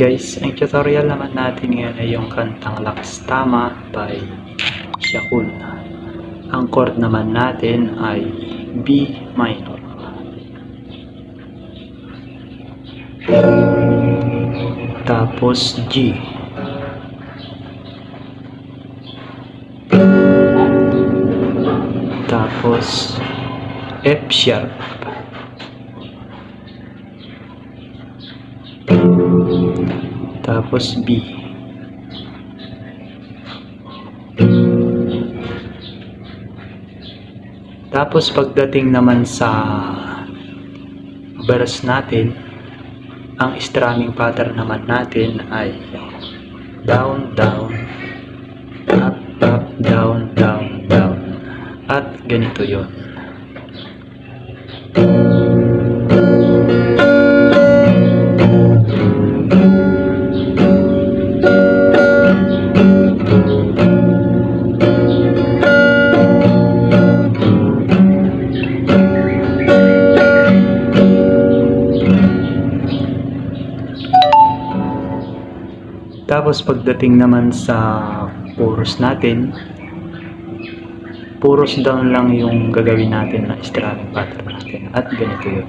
Guys, ang tutorial naman natin ngayon ay yung kantang Lakas Tama by Shakul. Ang chord naman natin ay B minor. Tapos G. Tapos F sharp. Tapos B. Tapos pagdating naman sa verse natin, ang strumming pattern naman natin ay down, down, up, up, down, down, down. At ganito yun. Tapos pagdating naman sa chorus natin, chorus down lang yung gagawin natin na strumming pattern natin. At ganito yun.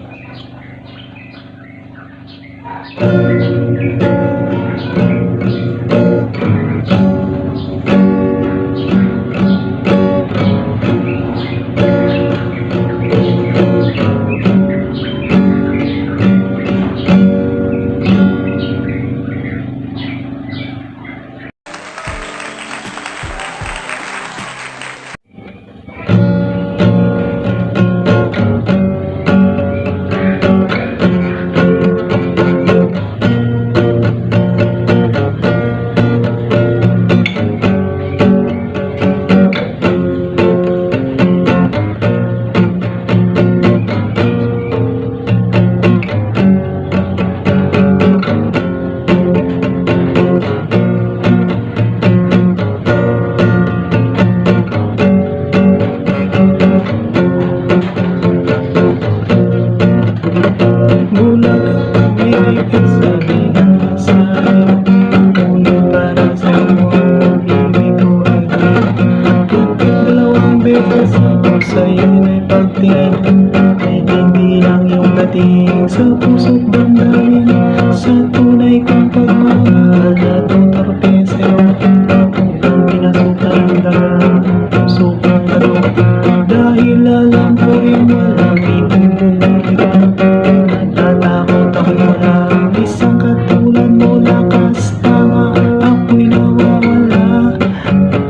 Sa'yo ay pagtingin, ay hindi lang yung dating sa puso't damdamin. Sa tunay kong pagmamahal na tutorpe sa'yo, ang pinasukan dagang puso kong laro. Dahil alam ko rin walang ipupulong iba, natatakot ako walang isang katulad mo. Lakas tama, ako'y nawawala,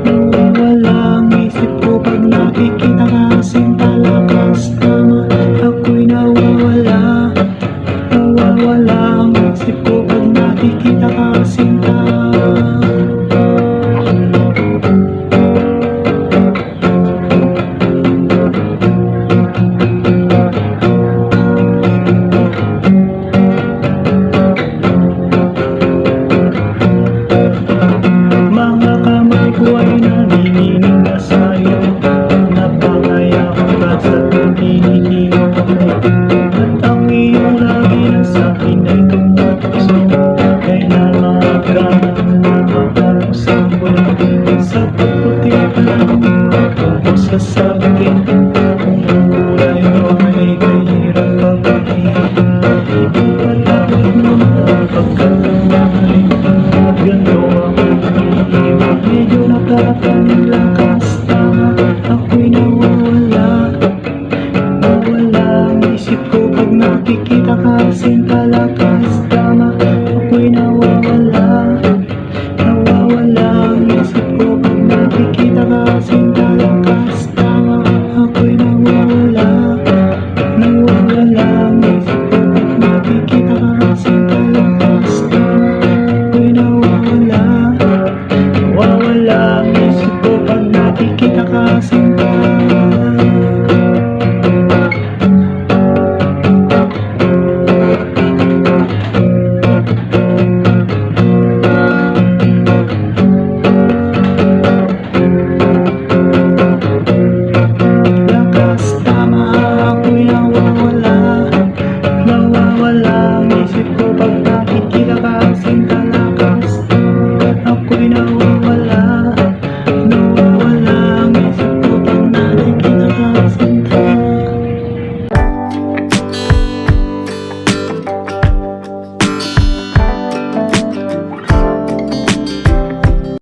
nawawalang isip ko pag nakikita ka. Sinta lakas tama, ako'y nawawala, nawawala ang isip ko pag nakikita ka, sinta. Mga kamay ko ay nanginginig na sa'yo, sa pagkinikilig at ang iyong lagi na sa'kin ay tumatukso. Kailan makakaroon na magdalo sa buwan, sa pagputi pa lang ako sasagutin. Kung ang kulay mo ay kahirap pagkakihin, ipapatawid mo na pagkakamali. At ganito ako umiiwan, medyo nakakanig. Lakas tama, ako'y nawawala, isip ko pag nakikita ka, sinta. Lakas tama, ako'y nawawala, nawawala ang isip ko pag nakikita ka, sinta. Lakas tama, ako'y nawawala, nawawala ang isip ko pag nakikita ka, sinta. Lakas tama, ako'y nawawala, nawawala ang isip ko. ako'y nawa